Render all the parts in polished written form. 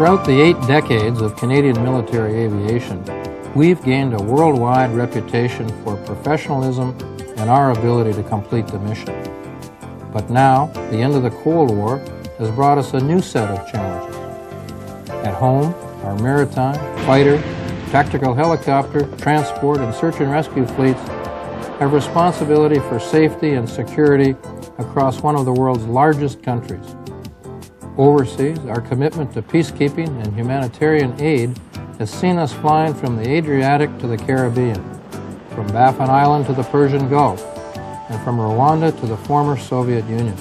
Throughout the 8 decades of Canadian military aviation, we've gained a worldwide reputation for professionalism and our ability to complete the mission. But now, the end of the Cold War has brought us a new set of challenges. At home, our maritime, fighter, tactical helicopter, transport, and search and rescue fleets have responsibility for safety and security across one of the world's largest countries. Overseas, our commitment to peacekeeping and humanitarian aid has seen us flying from the Adriatic to the Caribbean, from Baffin Island to the Persian Gulf, and from Rwanda to the former Soviet Union.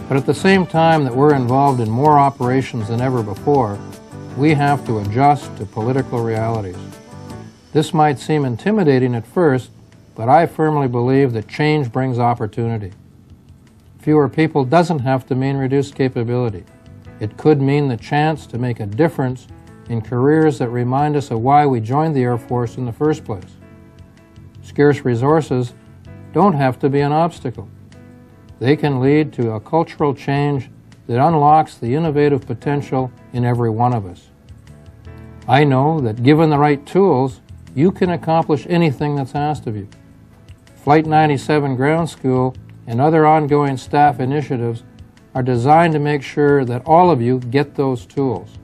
But at the same time that we're involved in more operations than ever before, we have to adjust to political realities. This might seem intimidating at first, but I firmly believe that change brings opportunity. Fewer people doesn't have to mean reduced capability. It could mean the chance to make a difference in careers that remind us of why we joined the Air Force in the first place. Scarce resources don't have to be an obstacle. They can lead to a cultural change that unlocks the innovative potential in every one of us. I know that given the right tools, you can accomplish anything that's asked of you. Flight 97 Ground School and other ongoing staff initiatives are designed to make sure that all of you get those tools.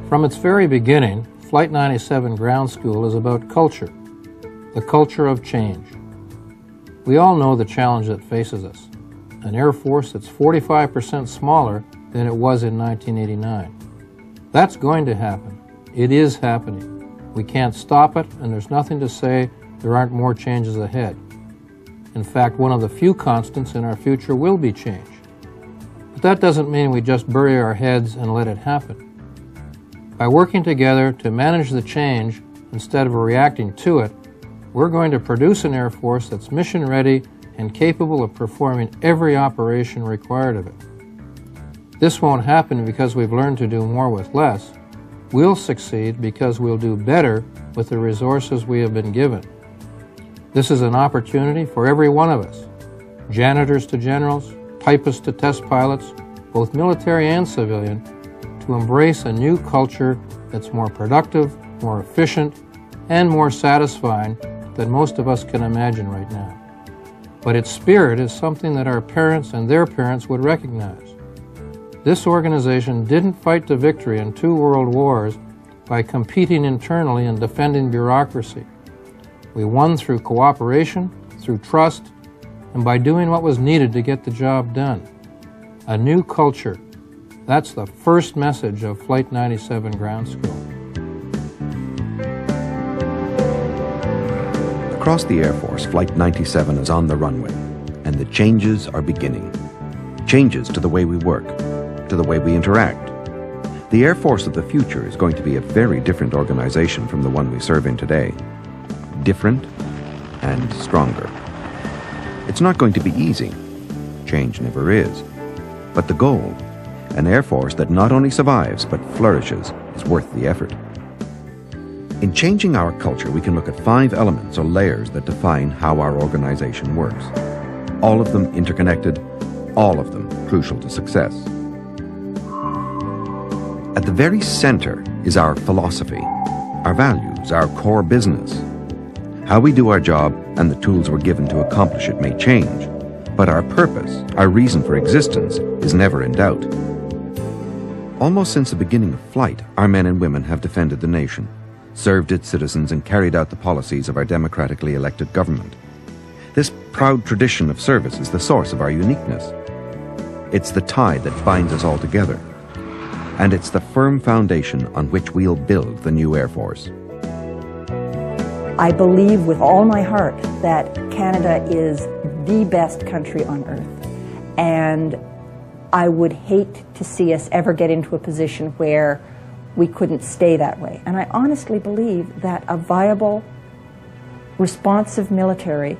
From its very beginning, Flight 97 Ground School is about culture, the culture of change. We all know the challenge that faces us, an Air Force that's 45% smaller than it was in 1989. That's going to happen. It is happening. We can't stop it, and there's nothing to say there aren't more changes ahead. In fact, one of the few constants in our future will be change. But that doesn't mean we just bury our heads and let it happen. By working together to manage the change instead of reacting to it, we're going to produce an Air Force that's mission-ready and capable of performing every operation required of it. This won't happen because we've learned to do more with less. We'll succeed because we'll do better with the resources we have been given. This is an opportunity for every one of us, janitors to generals, typists to test pilots, both military and civilian, to embrace a new culture that's more productive, more efficient, and more satisfying than most of us can imagine right now. But its spirit is something that our parents and their parents would recognize. This organization didn't fight to victory in 2 world wars by competing internally and defending bureaucracy. We won through cooperation, through trust, and by doing what was needed to get the job done. A new culture. That's the first message of Flight 97 Ground School. Across the Air Force, Flight 97 is on the runway, and the changes are beginning. Changes to the way we work, to the way we interact. The Air Force of the future is going to be a very different organization from the one we serve in today. Different and stronger. It's not going to be easy. Change never is. But the goal, an Air Force that not only survives but flourishes, is worth the effort. In changing our culture, we can look at 5 elements or layers that define how our organization works. All of them interconnected, all of them crucial to success. At the very center is our philosophy, our values, our core business. How we do our job and the tools we're given to accomplish it may change, but our purpose, our reason for existence, is never in doubt. Almost since the beginning of flight, our men and women have defended the nation, served its citizens, and carried out the policies of our democratically elected government. This proud tradition of service is the source of our uniqueness. It's the tie that binds us all together. And it's the firm foundation on which we'll build the new Air Force. I believe with all my heart that Canada is the best country on earth. And I would hate to see us ever get into a position where we couldn't stay that way. And I honestly believe that a viable, responsive military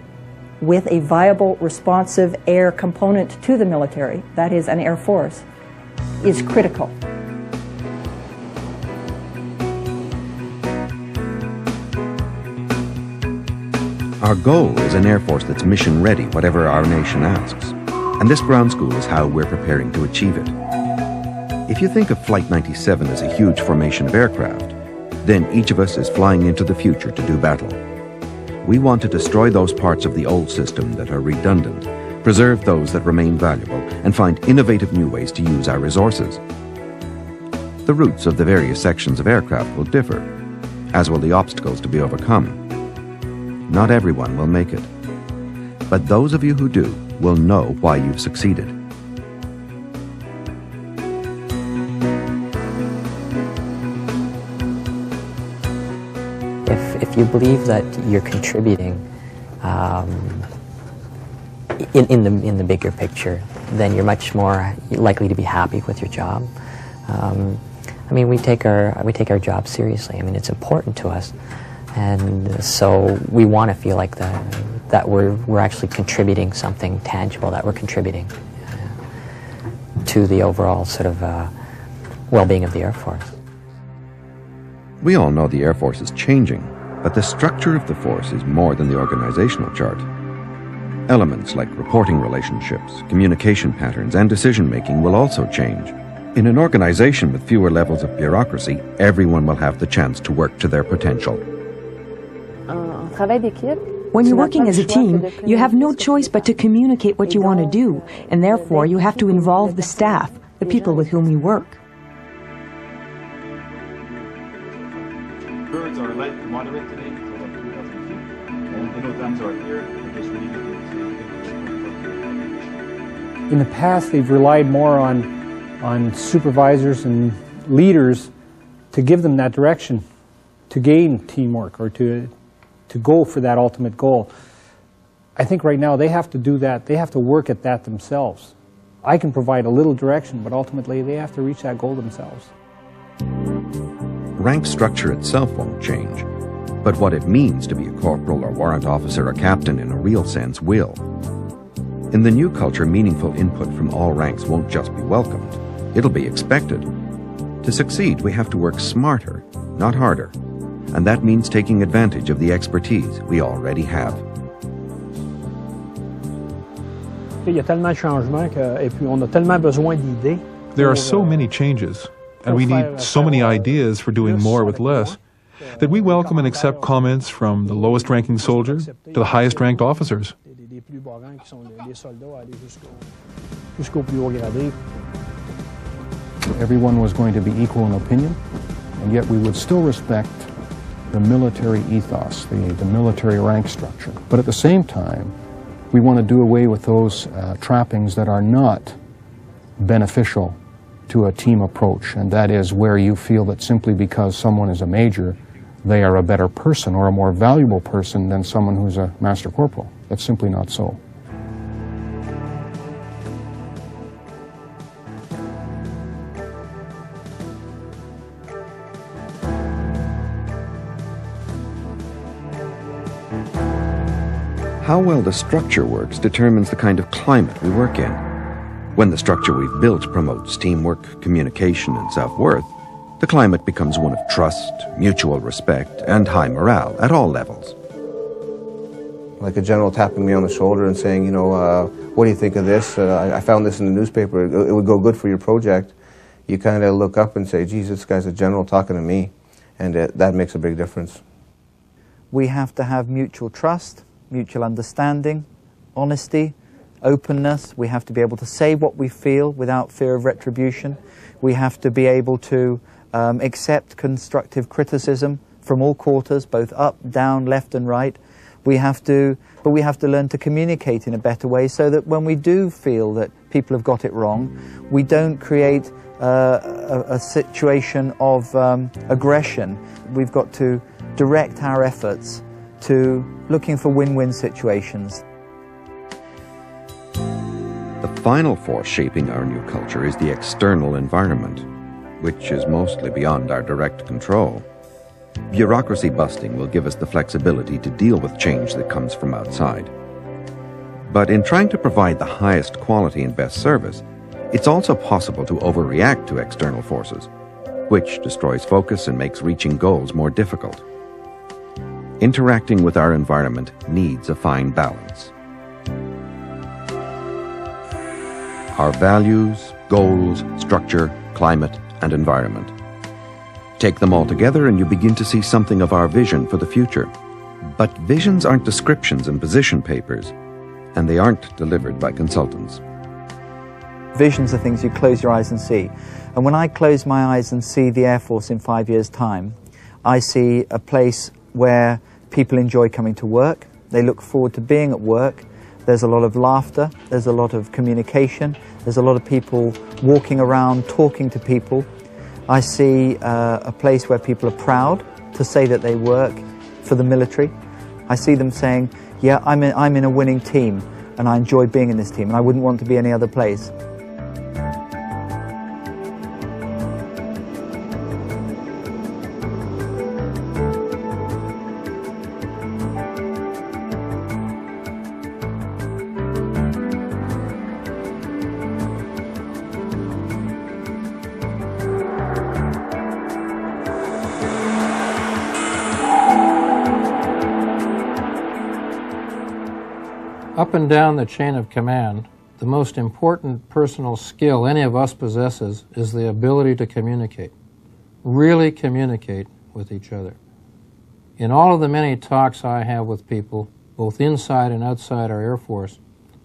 with a viable, responsive air component to the military, that is an Air Force, is critical. Our goal is an Air Force that's mission ready, whatever our nation asks. And this ground school is how we're preparing to achieve it. If you think of Flight 97 as a huge formation of aircraft, then each of us is flying into the future to do battle. We want to destroy those parts of the old system that are redundant, preserve those that remain valuable, and find innovative new ways to use our resources. The routes of the various sections of aircraft will differ, as will the obstacles to be overcome. Not everyone will make it, but those of you who do will know why you've succeeded. If you believe that you're contributing in the bigger picture, then you're much more likely to be happy with your job. I mean, we take our job seriously. I mean, it's important to us, and so we want to feel like that we're actually contributing something tangible, that we're contributing to the overall sort of well-being of the Air Force. We all know the Air Force is changing, but the structure of the force is more than the organizational chart. Elements like reporting relationships, communication patterns, and decision-making will also change. In an organization with fewer levels of bureaucracy, everyone will have the chance to work to their potential. When you're working as a team, you have no choice but to communicate what you want to do, and therefore you have to involve the staff, the people with whom you work. Birds are light to moderate today, so about 2,000 feet. And the dams are here, and just really In the past, they've relied more on supervisors and leaders to give them that direction, to gain teamwork or to go for that ultimate goal. I think right now they have to do that. They have to work at that themselves. I can provide a little direction, but ultimately they have to reach that goal themselves. Rank structure itself won't change, but what it means to be a corporal or warrant officer or captain in a real sense will. In the new culture, meaningful input from all ranks won't just be welcomed, it'll be expected. To succeed, we have to work smarter, not harder, and that means taking advantage of the expertise we already have. Il y a tellement de changements et puis on a tellement besoin d'idées. There are so many changes, and we need so many ideas for doing more with less, that we welcome and accept comments from the lowest ranking soldier to the highest ranked officers. Everyone was going to be equal in opinion, and yet we would still respect the military ethos, the military rank structure. But at the same time, we want to do away with those trappings that are not beneficial to a team approach, and that is where you feel that simply because someone is a major, they are a better person or a more valuable person than someone who's a master corporal. That's simply not so. How well the structure works determines the kind of climate we work in. When the structure we've built promotes teamwork, communication, and self-worth, the climate becomes one of trust, mutual respect, and high morale at all levels. Like a general tapping me on the shoulder and saying, you know, what do you think of this? I found this in the newspaper. It would go good for your project. You kind of look up and say, geez, this guy's a general talking to me. And that makes a big difference. We have to have mutual trust, mutual understanding, honesty, openness. We have to be able to say what we feel without fear of retribution. We have to be able to accept constructive criticism from all quarters, both up, down, left and right. But we have to learn to communicate in a better way so that when we do feel that people have got it wrong, we don't create a situation of aggression. We've got to direct our efforts to looking for win-win situations. The final force shaping our new culture is the external environment, which is mostly beyond our direct control. Bureaucracy busting will give us the flexibility to deal with change that comes from outside. But in trying to provide the highest quality and best service, it's also possible to overreact to external forces, which destroys focus and makes reaching goals more difficult. interacting with our environment needs a fine balance. Our values, goals, structure, climate, and environment. Take them all together and you begin to see something of our vision for the future. But visions aren't descriptions and position papers, and they aren't delivered by consultants. Visions are things you close your eyes and see. And when I close my eyes and see the Air Force in 5 years' time, I see a place where people enjoy coming to work, they look forward to being at work, there's a lot of laughter, there's a lot of communication, there's a lot of people walking around talking to people. I see a place where people are proud to say that they work for the military. I see them saying, yeah, I'm in a winning team and I enjoy being in this team and I wouldn't want to be any other place. Up and down the chain of command, the most important personal skill any of us possesses is the ability to communicate, really communicate with each other. In all of the many talks I have with people, both inside and outside our Air Force,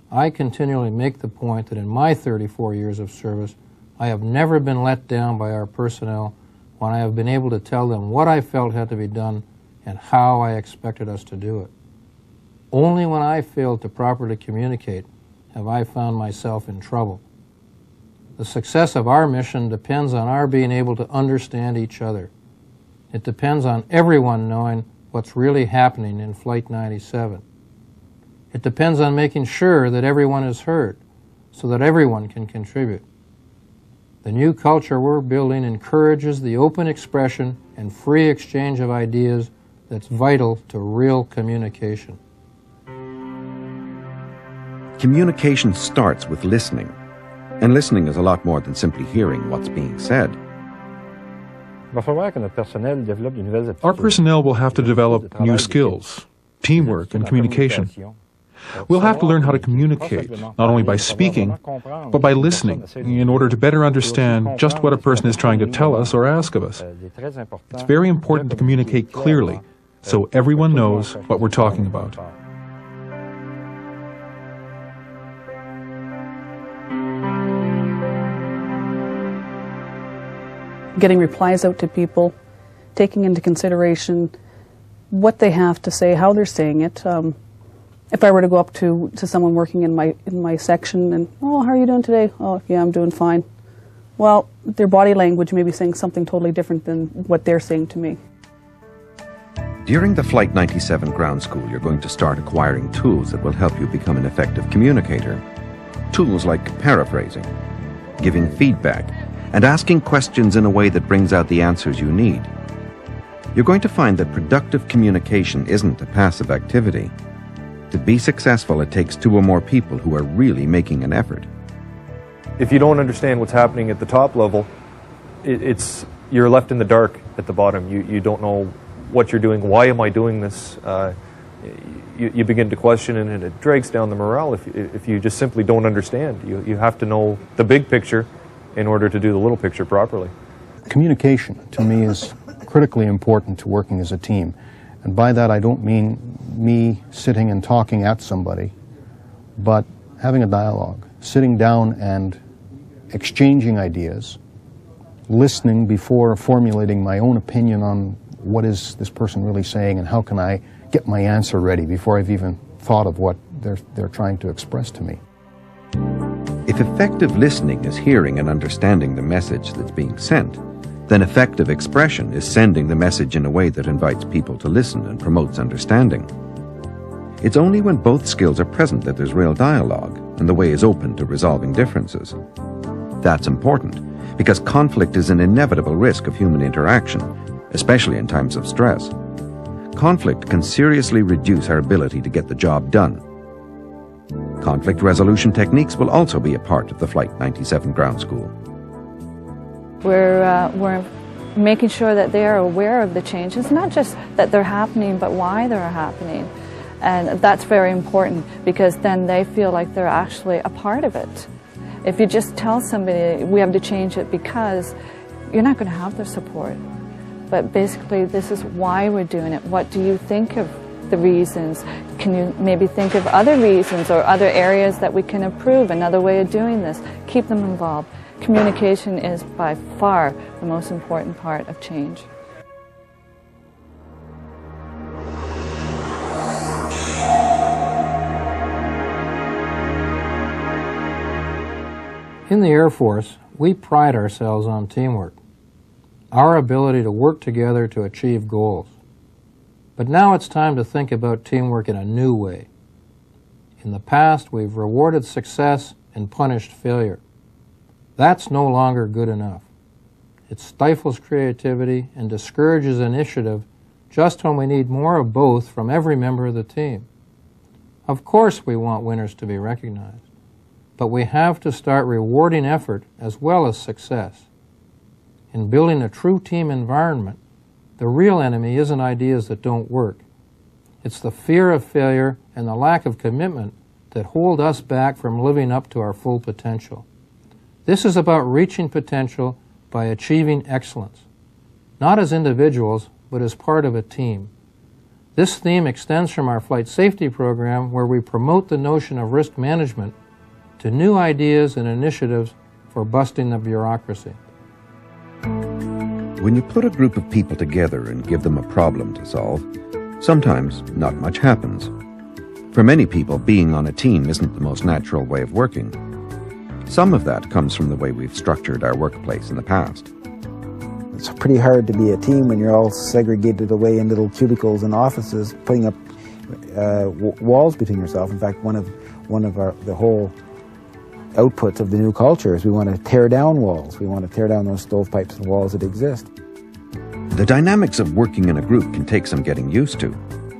I continually make the point that in my 34 years of service, I have never been let down by our personnel when I have been able to tell them what I felt had to be done and how I expected us to do it. Only when I failed to properly communicate have I found myself in trouble. The success of our mission depends on our being able to understand each other. It depends on everyone knowing what's really happening in Flight 97. It depends on making sure that everyone is heard so that everyone can contribute. The new culture we're building encourages the open expression and free exchange of ideas that's vital to real communication. Communication starts with listening, and listening is a lot more than simply hearing what's being said. Our personnel will have to develop new skills, teamwork and communication. We'll have to learn how to communicate, not only by speaking, but by listening, in order to better understand just what a person is trying to tell us or ask of us. It's very important to communicate clearly, so everyone knows what we're talking about. Getting replies out to people, taking into consideration what they have to say, how they're saying it. If I were to go up to someone working in my section and, oh, how are you doing today? Oh, yeah, I'm doing fine. Well, their body language may be saying something totally different than what they're saying to me. During the Flight 97 ground school, you're going to start acquiring tools that will help you become an effective communicator. Tools like paraphrasing, giving feedback, and asking questions in a way that brings out the answers you need. You're going to find that productive communication isn't a passive activity. To be successful, it takes two or more people who are really making an effort. If you don't understand what's happening at the top level, you're left in the dark at the bottom. You don't know what you're doing. Why am I doing this? You begin to question, and it drags down the morale if you just simply don't understand. You have to know the big picture in order to do the little picture properly. Communication, to me, is critically important to working as a team. And by that, I don't mean me sitting and talking at somebody, but having a dialogue, sitting down and exchanging ideas, listening before formulating my own opinion on what is this person really saying and how can I get my answer ready before I've even thought of what they're trying to express to me. If effective listening is hearing and understanding the message that's being sent, then effective expression is sending the message in a way that invites people to listen and promotes understanding. It's only when both skills are present that there's real dialogue and the way is open to resolving differences. That's important because conflict is an inevitable risk of human interaction, especially in times of stress. Conflict can seriously reduce our ability to get the job done. Conflict resolution techniques will also be a part of the Flight 97 ground school. We're making sure that they are aware of the changes, not just that they're happening, but why they're happening. And that's very important, because then they feel like they're actually a part of it. If you just tell somebody, we have to change it because, you're not going to have their support. But basically, this is why we're doing it. What do you think of the reasons? Can you maybe think of other reasons or other areas that we can improve, another way of doing this? Keep them involved. Communication is by far the most important part of change. In the Air Force, we pride ourselves on teamwork, our ability to work together to achieve goals. But now it's time to think about teamwork in a new way. In the past, we've rewarded success and punished failure. That's no longer good enough. It stifles creativity and discourages initiative just when we need more of both from every member of the team. Of course we want winners to be recognized, but we have to start rewarding effort as well as success. In building a true team environment, the real enemy isn't ideas that don't work. It's the fear of failure and the lack of commitment that hold us back from living up to our full potential. This is about reaching potential by achieving excellence, not as individuals, but as part of a team. This theme extends from our flight safety program, where we promote the notion of risk management, to new ideas and initiatives for busting the bureaucracy. When you put a group of people together and give them a problem to solve, sometimes not much happens. For many people, being on a team isn't the most natural way of working. Some of that comes from the way we've structured our workplace in the past. It's pretty hard to be a team when you're all segregated away in little cubicles and offices, putting up walls between yourself. In fact, one of the whole outputs of the new culture is we want to tear down walls. We want to tear down those stovepipes and walls that exist. The dynamics of working in a group can take some getting used to,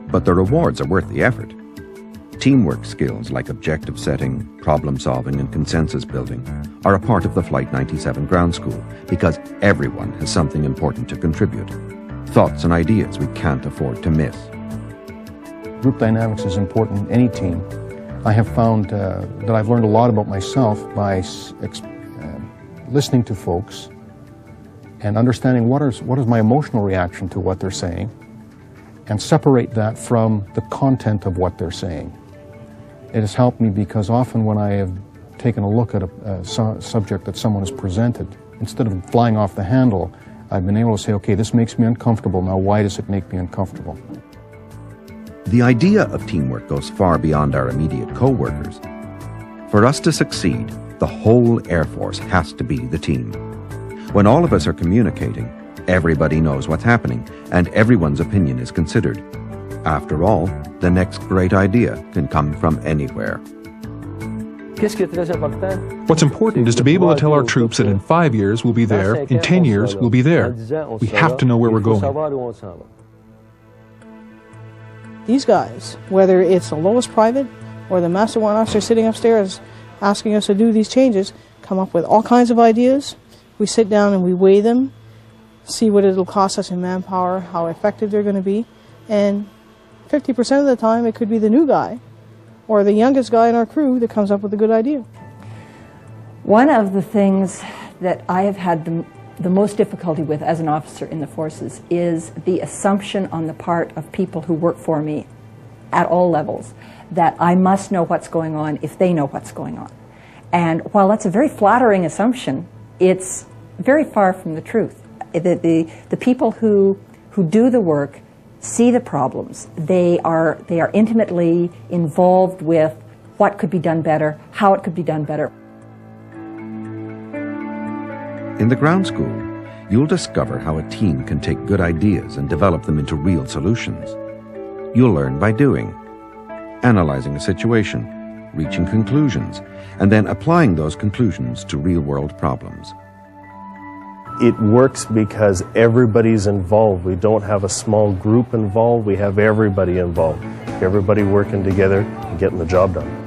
but the rewards are worth the effort. Teamwork skills like objective setting, problem solving, and consensus building are a part of the Flight 97 ground school because everyone has something important to contribute. Thoughts and ideas we can't afford to miss. Group dynamics is important in any team. I have found that I've learned a lot about myself by listening to folks and understanding what is my emotional reaction to what they're saying, and separate that from the content of what they're saying. It has helped me because often when I have taken a look at a subject that someone has presented, instead of flying off the handle, I've been able to say, okay, this makes me uncomfortable. Now, why does it make me uncomfortable? The idea of teamwork goes far beyond our immediate co-workers. For us to succeed, the whole Air Force has to be the team. When all of us are communicating, everybody knows what's happening, and everyone's opinion is considered. After all, the next great idea can come from anywhere. What's important is to be able to tell our troops that in 5 years we'll be there, in 10 years we'll be there. We have to know where we're going. These guys, whether it's the lowest private or the master warrant officer sitting upstairs asking us to do these changes, come up with all kinds of ideas. We sit down and we weigh them, see what it'll cost us in manpower, how effective they're going to be, and 50% of the time it could be the new guy or the youngest guy in our crew that comes up with a good idea. One of the things that I have had the most difficulty with as an officer in the forces is the assumption on the part of people who work for me at all levels that I must know what's going on if they know what's going on. And while that's a very flattering assumption, it's very far from the truth. The people who do the work see the problems. They are intimately involved with what could be done better, how it could be done better. In the ground school, you'll discover how a team can take good ideas and develop them into real solutions. You'll learn by doing, analyzing a situation, reaching conclusions, and then applying those conclusions to real-world problems. It works because everybody's involved. We don't have a small group involved, we have everybody involved. Everybody working together and getting the job done.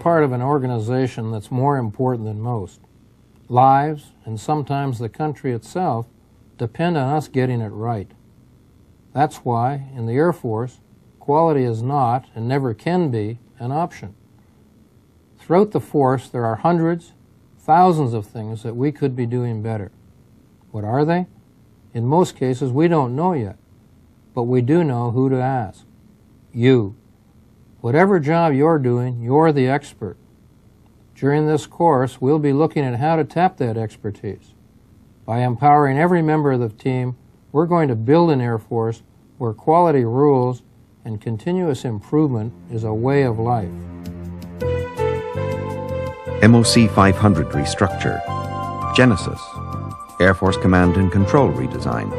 part of an organization that's more important than most. Lives, and sometimes the country itself, depend on us getting it right. That's why, in the Air Force, quality is not, and never can be, an option. Throughout the force, there are hundreds, thousands of things that we could be doing better. What are they? In most cases, we don't know yet, but we do know who to ask. You. Whatever job you're doing, you're the expert. During this course, we'll be looking at how to tap that expertise. By empowering every member of the team, we're going to build an Air Force where quality rules and continuous improvement is a way of life. MOC 500 restructure, Genesis, Air Force Command and Control redesign.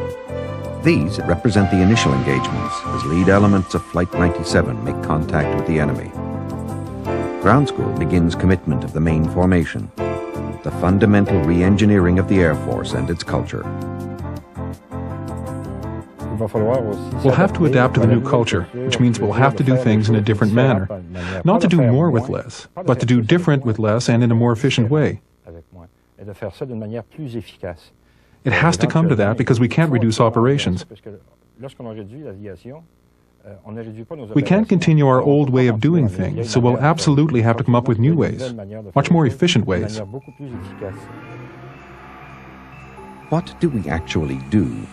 These represent the initial engagements as lead elements of Flight 97 make contact with the enemy. Ground School begins commitment of the main formation, the fundamental re-engineering of the Air Force and its culture. We'll have to adapt to the new culture, which means we'll have to do things in a different manner. Not to do more with less, but to do different with less and in a more efficient way. It has to come to that because we can't reduce operations. We can't continue our old way of doing things, so we'll absolutely have to come up with new ways, much more efficient ways. What do we actually do?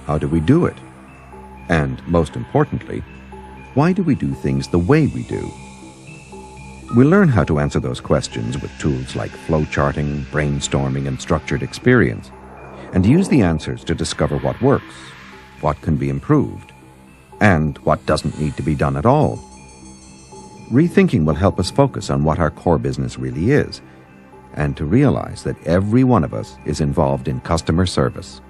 How do we do it? And, most importantly, why do we do things the way we do? We'll learn how to answer those questions with tools like flowcharting, brainstorming, and structured experience, and use the answers to discover what works, what can be improved, and what doesn't need to be done at all. Rethinking will help us focus on what our core business really is, and to realize that every one of us is involved in customer service.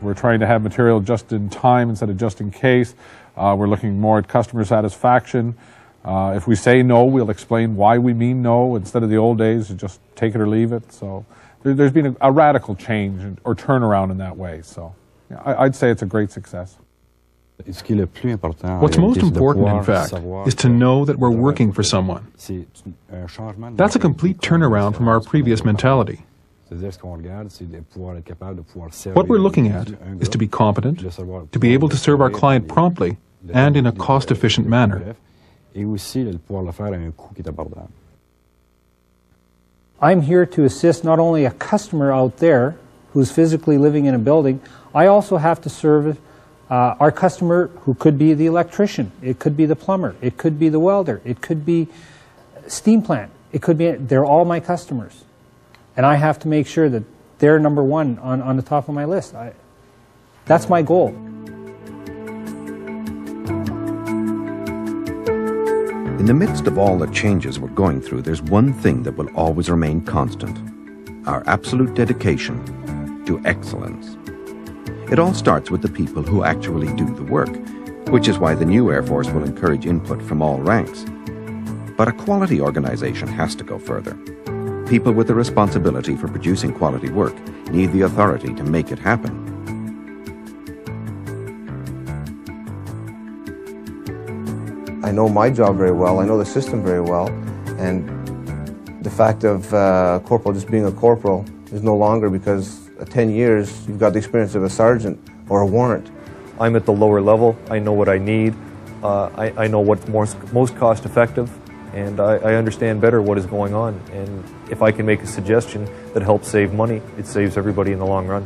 We're trying to have material just in time instead of just in case. We're looking more at customer satisfaction. If we say no, we'll explain why we mean no instead of the old days, just take it or leave it. So there's been a radical change or turnaround in that way. So I'd say it's a great success. What's most important, in fact, is to know that we're working for someone. That's a complete turnaround from our previous mentality. What we're looking at is to be competent, to be able to serve our client promptly and in a cost-efficient manner. I'm here to assist not only a customer out there who's physically living in a building, I also have to serve our customer who could be the electrician, it could be the plumber, it could be the welder, it could be steam plant, it could be, they're all my customers. And I have to make sure that they're number one on the top of my list. That's my goal. In the midst of all the changes we're going through, there's one thing that will always remain constant: our absolute dedication to excellence. It all starts with the people who actually do the work, which is why the new Air Force will encourage input from all ranks. But a quality organization has to go further. People with the responsibility for producing quality work need the authority to make it happen. I know my job very well, I know the system very well, and the fact of corporal just being a corporal is no longer because at 10 years you've got the experience of a sergeant or a warrant. I'm at the lower level, I know what I need, I know what's most cost effective, and I understand better what is going on. And if I can make a suggestion that helps save money, it saves everybody in the long run.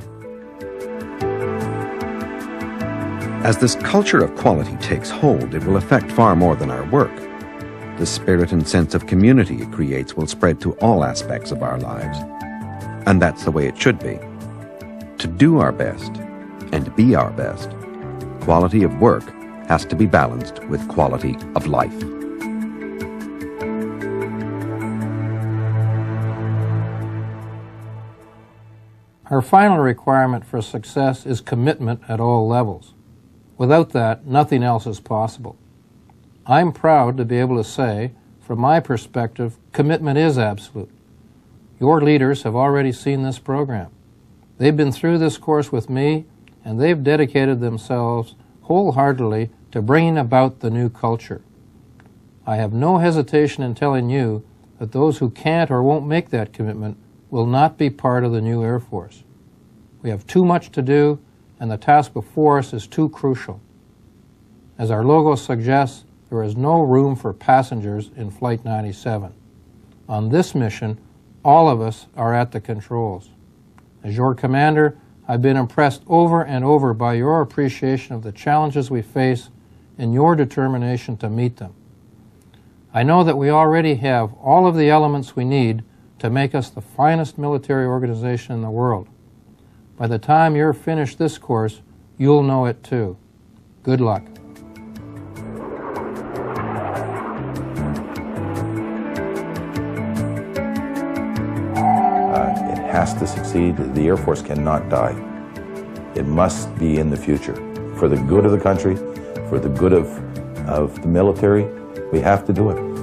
As this culture of quality takes hold, it will affect far more than our work. The spirit and sense of community it creates will spread to all aspects of our lives. And that's the way it should be. To do our best and be our best, quality of work has to be balanced with quality of life. Our final requirement for success is commitment at all levels. Without that, nothing else is possible. I'm proud to be able to say, from my perspective, commitment is absolute. Your leaders have already seen this program. They've been through this course with me, and they've dedicated themselves wholeheartedly to bringing about the new culture. I have no hesitation in telling you that those who can't or won't make that commitment will not be part of the new Air Force. We have too much to do, and the task before us is too crucial. As our logo suggests, there is no room for passengers in Flight 97. On this mission, all of us are at the controls. As your commander, I've been impressed over and over by your appreciation of the challenges we face and your determination to meet them. I know that we already have all of the elements we need to make us the finest military organization in the world. By the time you're finished this course, you'll know it too. Good luck. It has to succeed. The Air Force cannot die. It must be in the future. For the good of the country, for the good of the military, we have to do it.